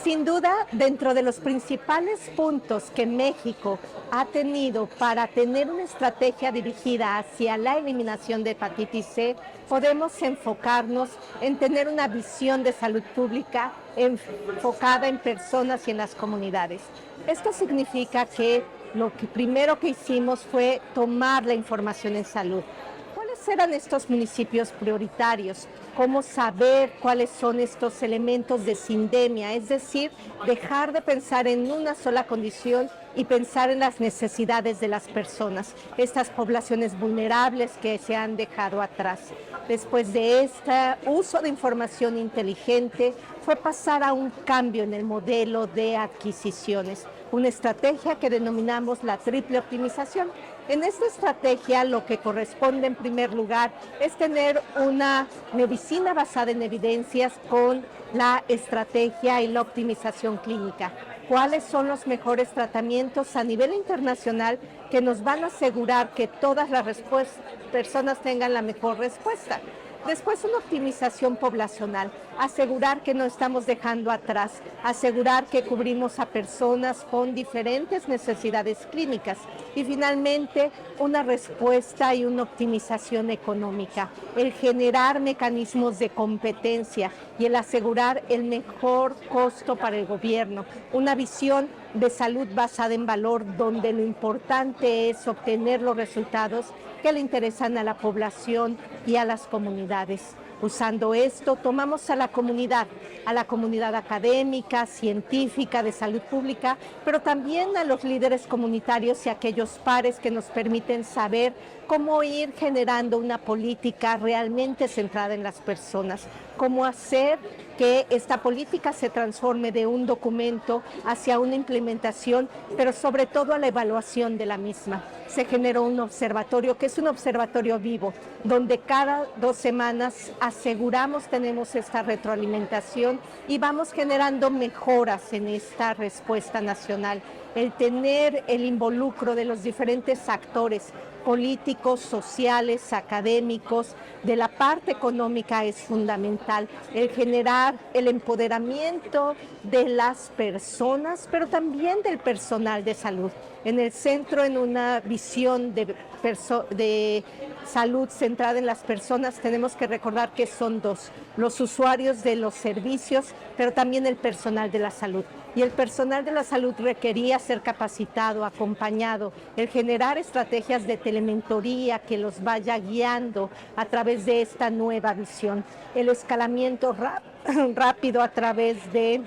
Sin duda, dentro de los principales puntos que México ha tenido para tener una estrategia dirigida hacia la eliminación de hepatitis C, podemos enfocarnos en tener una visión de salud pública enfocada en personas y en las comunidades. Esto significa que lo que primero que hicimos fue tomar la información en salud. ¿Cuáles eran estos municipios prioritarios? ¿Cómo saber cuáles son estos elementos de sindemia? Es decir, dejar de pensar en una sola condición y pensar en las necesidades de las personas, estas poblaciones vulnerables que se han dejado atrás. Después de este uso de información inteligente, fue pasar a un cambio en el modelo de adquisiciones, una estrategia que denominamos la triple optimización. En esta estrategia lo que corresponde en primer lugar es tener una medicina basada en evidencias con la estrategia y la optimización clínica. ¿Cuáles son los mejores tratamientos a nivel internacional que nos van a asegurar que todas las personas tengan la mejor respuesta? Después, una optimización poblacional, asegurar que no estamos dejando atrás, asegurar que cubrimos a personas con diferentes necesidades clínicas y finalmente una respuesta y una optimización económica, el generar mecanismos de competencia y el asegurar el mejor costo para el gobierno, una visión de salud basada en valor donde lo importante es obtener los resultados que le interesan a la población y a las comunidades. Usando esto, tomamos a la comunidad académica, científica, de salud pública, pero también a los líderes comunitarios y aquellos pares que nos permiten saber cómo ir generando una política realmente centrada en las personas, cómo hacer que esta política se transforme de un documento hacia una implementación, pero sobre todo a la evaluación de la misma. Se generó un observatorio que es un observatorio vivo, donde cada 2 semanas tenemos esta retroalimentación y vamos generando mejoras en esta respuesta nacional. El tener el involucro de los diferentes actores políticos, sociales, académicos, de la parte económica es fundamental. El generar el empoderamiento de las personas, pero también del personal de salud. En el centro, en una visión de salud centrada en las personas, tenemos que recordar que son 2, los usuarios de los servicios, pero también el personal de la salud. Y el personal de la salud requería ser capacitado, acompañado, el generar estrategias de telementoría que los vaya guiando a través de esta nueva visión. El escalamiento rápido a través de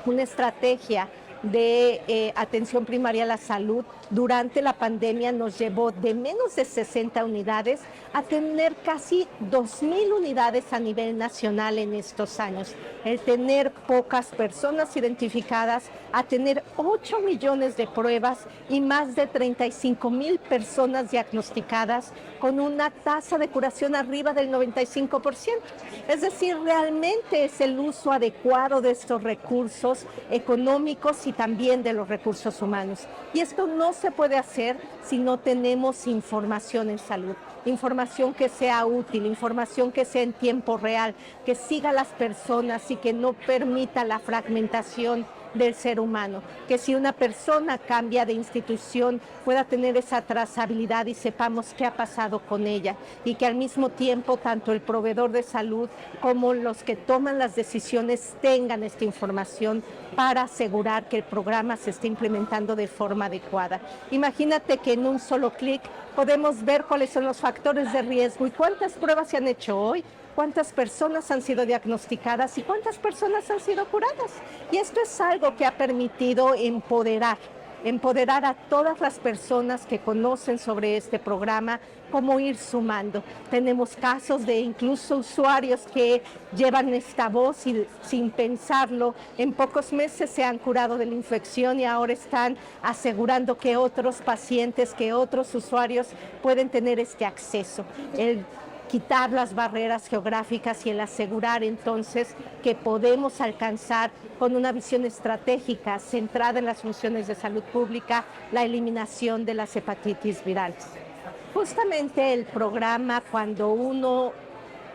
una estrategia de atención primaria a la salud durante la pandemia nos llevó de menos de 60 unidades a tener casi 2,000 unidades a nivel nacional en estos años. El tener pocas personas identificadas a tener 8 millones de pruebas y más de 35,000 personas diagnosticadas con una tasa de curación arriba del 95%. Es decir, realmente es el uso adecuado de estos recursos económicos y también de los recursos humanos. Y esto no se puede hacer si no tenemos información en salud. Información que sea útil, información que sea en tiempo real, que siga a las personas y que no permita la fragmentación del ser humano, que si una persona cambia de institución pueda tener esa trazabilidad y sepamos qué ha pasado con ella y que al mismo tiempo tanto el proveedor de salud como los que toman las decisiones tengan esta información para asegurar que el programa se esté implementando de forma adecuada. Imagínate que en un solo clic podemos ver cuáles son los factores de riesgo y cuántas pruebas se han hecho hoy, cuántas personas han sido diagnosticadas y cuántas personas han sido curadas. Y esto es algo que ha permitido empoderar a todas las personas que conocen sobre este programa, cómo ir sumando. Tenemos casos de incluso usuarios que llevan esta voz y sin pensarlo, en pocos meses se han curado de la infección y ahora están asegurando que otros pacientes, que otros usuarios pueden tener este acceso. El quitar las barreras geográficas y el asegurar entonces que podemos alcanzar con una visión estratégica centrada en las funciones de salud pública la eliminación de las hepatitis virales. Justamente el programa, cuando uno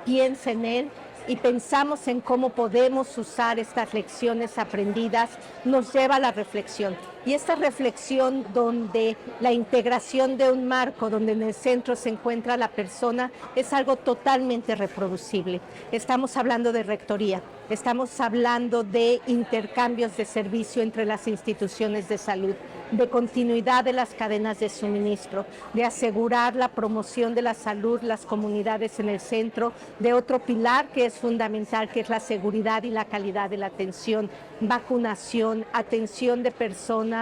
piensa en él, y pensamos en cómo podemos usar estas lecciones aprendidas, nos lleva a la reflexión. Y esta reflexión donde la integración de un marco, donde en el centro se encuentra la persona, es algo totalmente reproducible. Estamos hablando de rectoría, estamos hablando de intercambios de servicio entre las instituciones de salud, de continuidad de las cadenas de suministro, de asegurar la promoción de la salud, las comunidades en el centro, de otro pilar que es fundamental, que es la seguridad y la calidad de la atención, vacunación, atención de personas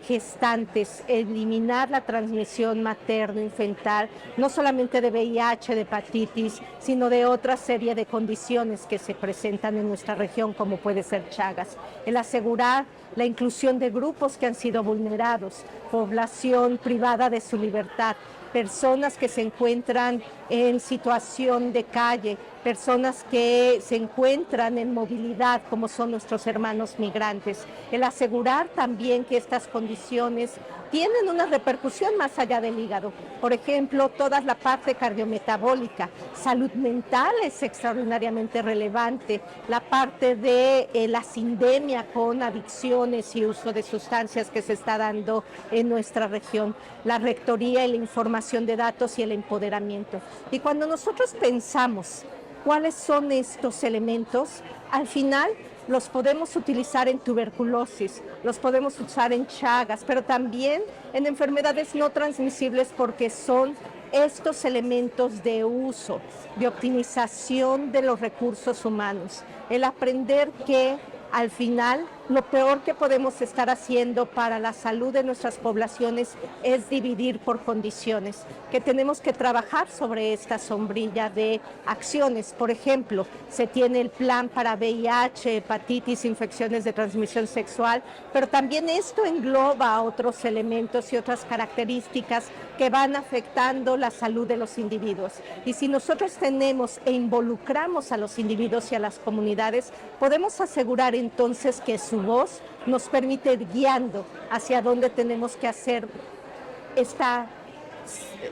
gestantes, eliminar la transmisión materno-infantil, no solamente de VIH, de hepatitis, sino de otra serie de condiciones que se presentan en nuestra región, como puede ser Chagas. El asegurar la inclusión de grupos que han sido vulnerados, población privada de su libertad, personas que se encuentran en situación de calle, personas que se encuentran en movilidad, como son nuestros hermanos migrantes. El asegurar también que estas condiciones tienen una repercusión más allá del hígado. Por ejemplo, toda la parte cardiometabólica, salud mental es extraordinariamente relevante, la parte de la sindemia con adicciones y uso de sustancias que se está dando en nuestra región, la rectoría y la información de datos y el empoderamiento. Y cuando nosotros pensamos cuáles son estos elementos, al final los podemos utilizar en tuberculosis, los podemos usar en Chagas, pero también en enfermedades no transmisibles, porque son estos elementos de uso, de optimización de los recursos humanos, el aprender que al final lo peor que podemos estar haciendo para la salud de nuestras poblaciones es dividir por condiciones, que tenemos que trabajar sobre esta sombrilla de acciones. Por ejemplo, se tiene el plan para VIH, hepatitis, infecciones de transmisión sexual, pero también esto engloba otros elementos y otras características que van afectando la salud de los individuos. Y si nosotros tenemos e involucramos a los individuos y a las comunidades, podemos asegurar entonces que su voz nos permite ir guiando hacia dónde tenemos que hacer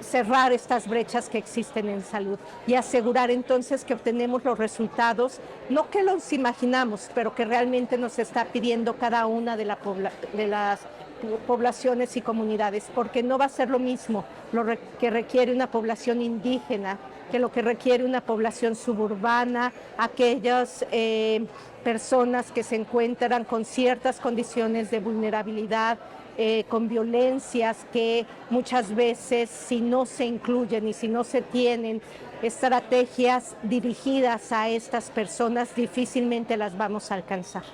cerrar estas brechas que existen en salud y asegurar entonces que obtenemos los resultados, no que los imaginamos, pero que realmente nos está pidiendo cada una de las poblaciones y comunidades, porque no va a ser lo mismo lo que requiere una población indígena que lo que requiere una población suburbana, aquellas personas que se encuentran con ciertas condiciones de vulnerabilidad, con violencias que muchas veces, si no se incluyen y si no se tienen estrategias dirigidas a estas personas, difícilmente las vamos a alcanzar.